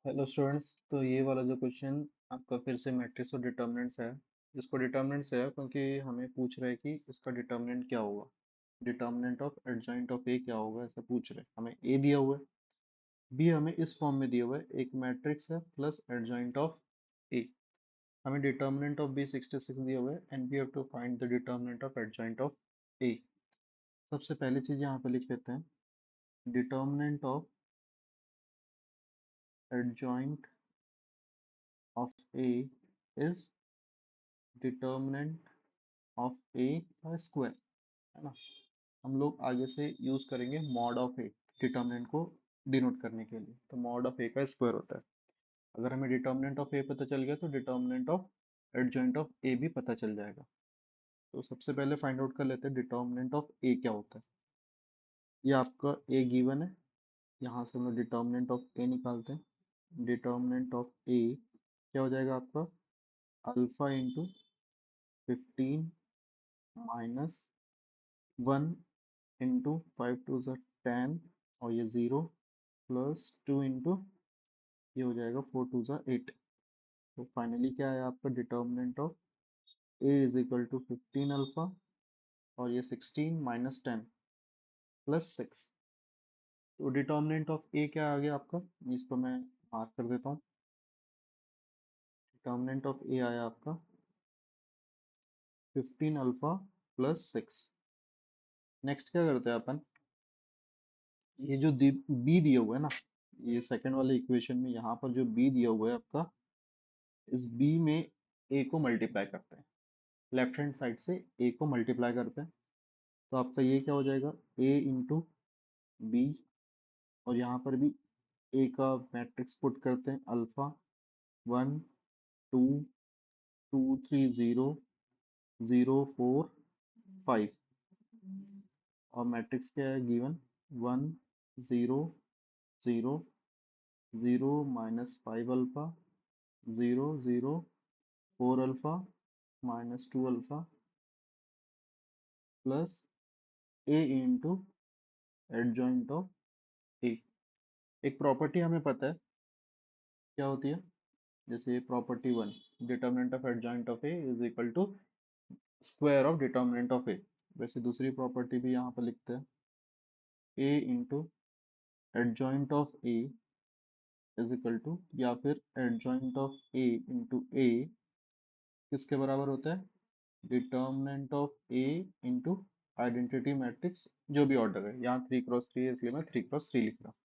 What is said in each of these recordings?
Hello students. तो ये वाला जो क्वेश्चन आपका फिर से मैट्रिक्स और डिटर्मिनेंट्स है। इसको डिटर्मिनेंट्स है क्योंकि हमें पूछ रहा है कि इसका डिटर्मिनेंट क्या होगा। डिटर्मिनेंट ऑफ एडजॉइंट ऑफ ए क्या होगा, ऐसा पूछ रहे हैं। हमें ए दिया हुआ है, बी हमें इस फॉर्म में दिया हुआ है, एक मैट्रिक्स है प्लस एडजॉइंट ऑफ ए। हमें डिटर्मिनेंट ऑफ बी 66 दिया हुआ है and we have to find the determinant of adjoint of A. सबसे पहली चीज़ यहाँ पे लिख लेते हैं, determinant of adjoint of A is determinant of A का स्क्वायर, है ना। हम लोग आगे से यूज करेंगे मॉड ऑफ ए डिटर्मिनेंट को डिनोट करने के लिए। तो मॉड ऑफ ए का स्क्वायर होता है। अगर हमें डिटर्मिनेंट ऑफ ए पता चल गया तो डिटर्मिनेंट ऑफ एडजॉइंट ऑफ ए भी पता चल जाएगा। तो सबसे पहले फाइंड आउट कर लेते हैं डिटर्मिनेंट ऑफ ए क्या होता है। ये आपका ए गिवन है, यहाँ से हम लोग डिटर्मिनेंट ऑफ ए निकालते हैं। डिटर्मिनेंट ऑफ ए क्या हो जाएगा आपका, अल्फा इंटू 15 माइनस 1 इंटू 5 2 10 और ये 0 प्लस 2 इंटू ये हो जाएगा 4 2 8। तो फाइनली क्या है आपका determinant of A is equal to 15 alpha और ये 16 माइनस 10 प्लस 6। तो डिटर्मिनेंट ऑफ ए क्या आ गया आपका, इसको मैं मार्क कर देता हूँ। डिटर्मिनेंट ऑफ ए आया आपका 15 अल्फा प्लस 6। नेक्स्ट क्या करते हैं अपन, ये जो बी दिया हुआ है ना, ये सेकंड वाले इक्वेशन में यहाँ पर जो बी दिया हुआ है आपका, इस बी में ए को मल्टीप्लाई करते हैं। लेफ्ट हैंड साइड से ए को मल्टीप्लाई करते हैं। तो आपका ये क्या हो जाएगा, ए इंटू बी, और यहाँ पर भी ए का मैट्रिक्स पुट करते हैं, अल्फा 1 2 2 3 0 0 4 5। और मैट्रिक्स क्या है given, 1 0 0 0 -5 alpha 0 0 4 alpha -2 alpha plus A into adjoint of A. एक प्रॉपर्टी हमें पता है क्या होती है, जैसे property 1, determinant of adjoint of A is equal to square of determinant of A. वैसे दूसरी प्रॉपर्टी भी यहाँ पर लिखते हैं, A into adjoint of A is equal to, या फिर एडजॉइंट ऑफ ए इंटू ए किसके बराबर होता है, determinant of A into identity matrix जो भी ऑर्डर है। यहाँ 3 क्रॉस 3 है इसलिए मैं 3 क्रॉस 3 लिख रहा हूँ।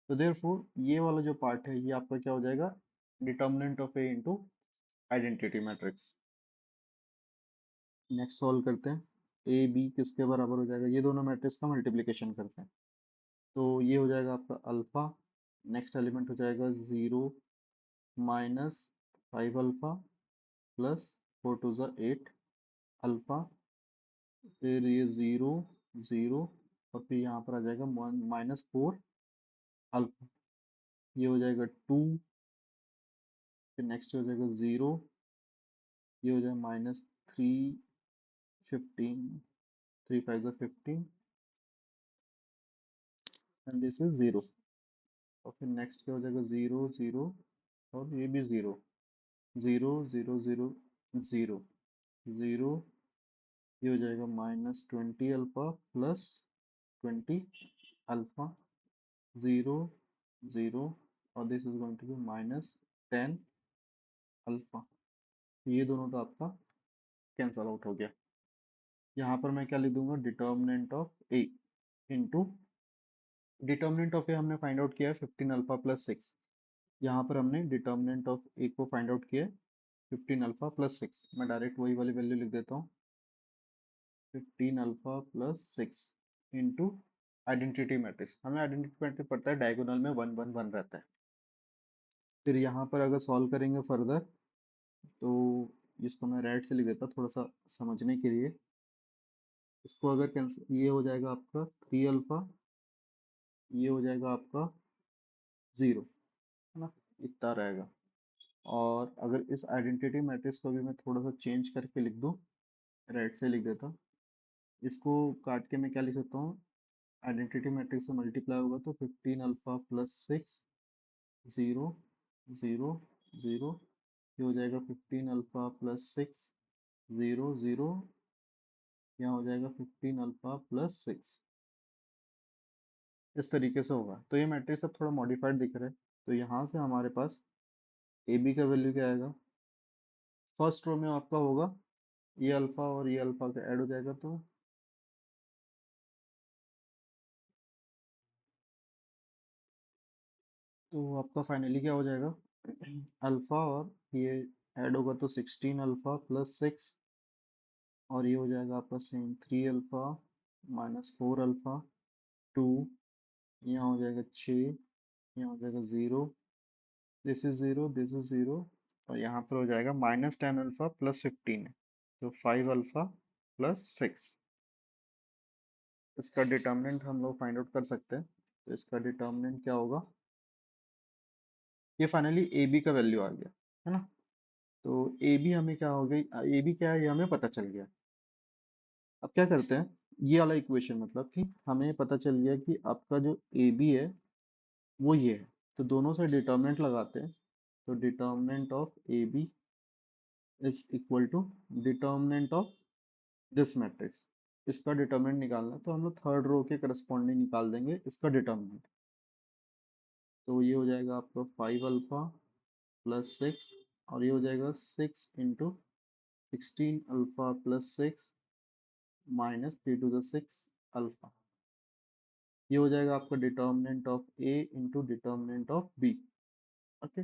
तो देयरफॉर ये वाला जो पार्ट है ये आपका क्या हो जाएगा, determinant of A into identity matrix. Next solve करते हैं, ए बी किसके बराबर हो जाएगा, ये दोनों मैट्रिक्स का मल्टीप्लिकेशन करते हैं। तो ये हो जाएगा आपका अल्फा, नेक्स्ट एलिमेंट हो जाएगा 0 -5 अल्फा प्लस 4 2 8 अल्फा, फिर ये 0 0 और फिर यहाँ पर आ जाएगा -4 अल्फा। ये हो जाएगा 2, फिर नेक्स्ट हो जाएगा 0, ये हो जाएगा -3 15, 3 5 15 एंड दिस इज 0। और फिर नेक्स्ट क्या हो जाएगा 0 0 और ये भी 0 0 0 0 0 0, ये हो जाएगा -20 अल्फा प्लस 20 अल्फा 0 0 और this is going to be -10 alpha. ये दोनों तो आपका कैंसल आउट हो गया। यहाँ पर मैं क्या लिख दूंगा, determinant of A into determinant of A हमने फाइंड आउट किया है 15 अल्फा प्लस 6। यहाँ पर हमने डिटर्मिनेंट ऑफ ए को फाइंड आउट किया है 15 अल्फा प्लस 6। मैं डायरेक्ट वही वाली वैल्यू लिख देता हूँ, 15 alpha plus 6 into identity matrix. हमें आइडेंटिटी मैट्रिक्स पता है डायगोनल में 1 1 1 रहता है। फिर यहाँ पर अगर सॉल्व करेंगे फर्दर तो इसको मैं रेड से लिख देता थोड़ा सा समझने के लिए। इसको अगर कैंसिल, ये हो जाएगा आपका 3 अल्फा, ये हो जाएगा आपका 0, है ना, इतना रहेगा। और अगर इस आइडेंटिटी मैट्रिक्स को भी मैं थोड़ा सा चेंज करके लिख दूँ, रेड से लिख देता, इसको काट के मैं क्या लिख सकता हूँ, आइडेंटिटी मैट्रिक्स से मल्टीप्लाई होगा तो 15 अल्फा प्लस 6 0 0 0, ये हो जाएगा 15 अल्फा प्लस 6, 0 0, यहाँ हो जाएगा 15 अल्फा प्लस 6। इस तरीके से होगा। तो ये मैट्रिक्स अब थोड़ा मॉडिफाइड दिख रहा है। तो यहाँ से हमारे पास ए बी का वैल्यू क्या आएगा, फर्स्ट रो में आपका होगा ये अल्फा और ये अल्फा का ऐड हो जाएगा, तो आपका फाइनली क्या हो जाएगा, अल्फा और ये ऐड होगा तो 16 अल्फा प्लस 6, और ये हो जाएगा आपका सेम 3 अल्फा माइनस 4 अल्फा 2, यहाँ हो जाएगा 6, यहाँ हो जाएगा 0, दिस इज 0, दिस इज 0, और यहाँ पर हो जाएगा -10 अल्फा प्लस 15, तो 5 अल्फा प्लस 6। इसका डिटर्मिनेंट हम लोग फाइंड आउट कर सकते हैं। तो इसका डिटर्मिनेंट क्या होगा, ये फाइनली ए बी का वैल्यू आ गया है ना। तो ए बी हमें क्या हो गई, ए बी क्या है ये हमें पता चल गया। अब क्या करते हैं, ये वाला इक्वेशन मतलब कि हमें पता चल गया कि आपका जो ए बी है वो ये है, तो दोनों से डिटर्मिनेंट लगाते हैं। तो determinant of A B is equal to determinant of this matrix. इसका डिटर्मिनेंट निकालना है तो हम लोग थर्ड रो के करस्पॉन्डिंग निकाल देंगे इसका डिटर्मिनेंट। तो ये हो जाएगा आपका 5 अल्फा प्लस 6, और ये हो जाएगा 6 × 16 alpha plus 6 minus 3 to the 6 alpha. ये हो जाएगा आपका determinant of A into determinant of B. Okay,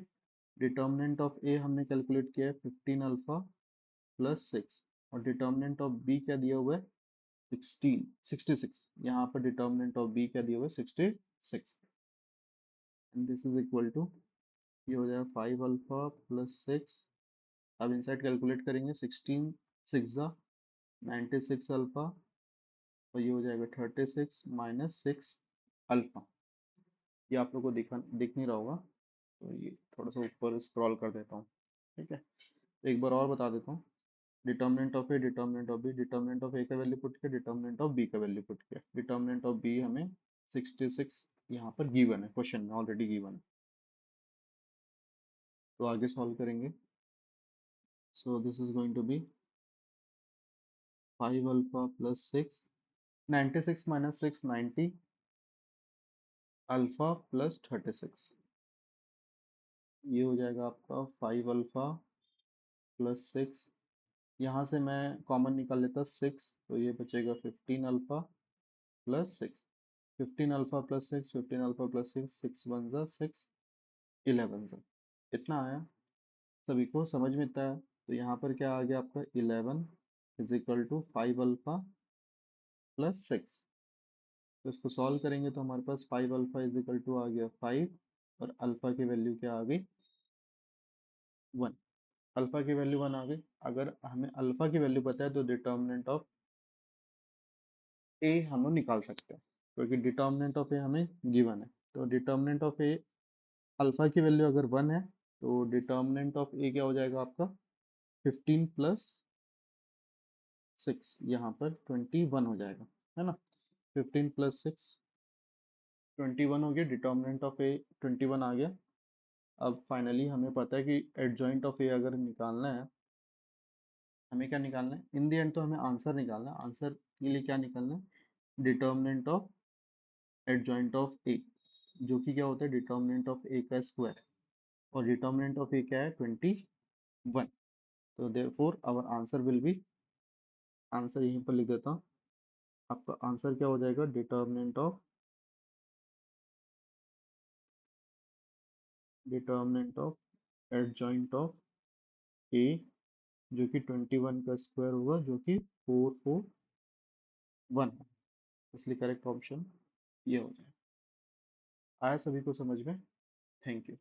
determinant of A हमने कैलकुलेट किया है 15 अल्फा प्लस 6, और डिटर्मिनेंट ऑफ बी क्या दिया हुआ है 66। यहाँ पर डिटर्मिनेंट ऑफ बी क्या दिया हुआ है 66, and this is equal to, ये हो जाएगा 5 अल्फा प्लस 6। अब इनसाइड कैलकुलेट करेंगे, 16 6 96 अल्फा, और ये हो जाएगा 36 - 6 अल्फा। ये आप लोग को दिख नहीं रहा होगा, तो ये थोड़ा सा ऊपर स्क्रॉल कर देता हूँ। ठीक है, तो एक बार और बता देता हूँ, determinant of A, determinant of B, determinant of A का वैल्यू पुट किया, डिटर्मिनेंट ऑफ बी का वैल्यू पुट किया। डिटर्मिनेंट ऑफ बी हमें 66 यहाँ पर गिवन है, क्वेश्चन में ऑलरेडी गिवन है। तो आगे सॉल्व करेंगे। So this is going to be 5 alpha plus 6, 96 - 6 90, alpha plus 36। ये हो जाएगा आपका 5 अल्फा प्लस 6, यहाँ से मैं कॉमन निकाल लेता 6, तो ये बचेगा 15 alpha plus 6, 15 alpha plus 6, 15 alpha plus 6, 6 × 1 = 6, 11 सा, इतना आया। सभी को समझ में इतना है। तो यहाँ पर क्या आ गया आपका 11 is equal to 5 alpha plus 6। तो इसको सॉल्व करेंगे तो हमारे पास 5 अल्फा इज इक्वल टू आ गया 5, और अल्फा की वैल्यू क्या आ गई 1। अल्फा की वैल्यू 1 आ गई। अगर हमें अल्फा की वैल्यू पता है तो डिटर्मिनेंट ऑफ ए हम लोग निकाल सकते हैं, क्योंकि डिटर्मिनेंट ऑफ ए हमें गिवन है। तो डिटर्मिनेंट ऑफ ए, अल्फा की वैल्यू अगर 1 है तो डिटर्मिनेंट ऑफ ए क्या हो जाएगा आपका 15 + 6, यहाँ पर 21 हो जाएगा, है ना। 15 + 6 21 हो गया, डिटर्मिनेंट ऑफ ए 21 आ गया। अब फाइनली हमें पता है कि एडजॉइंट ऑफ ए अगर निकालना है, हमें क्या निकालना है इन द एंड, तो हमें आंसर निकालना है। आंसर के लिए क्या निकालना है, डिटर्मिनेंट ऑफ एडजॉइंट ऑफ ए, जो कि क्या होता है डिटर्मिनेंट ऑफ ए का स्क्वायर, और डिटर्मिनेंट ऑफ ए क्या है 21। तो therefore our answer will be, answer यहीं पर लिख देता हूँ। आपका आंसर क्या हो जाएगा, डिटर्मिनेंट ऑफ एडजॉइंट ऑफ ए, जो कि 21 का स्क्वायर होगा, जो कि 441 है। इसलिए करेक्ट ऑप्शन ये हो जाए। आया सभी को समझ में? Thank you.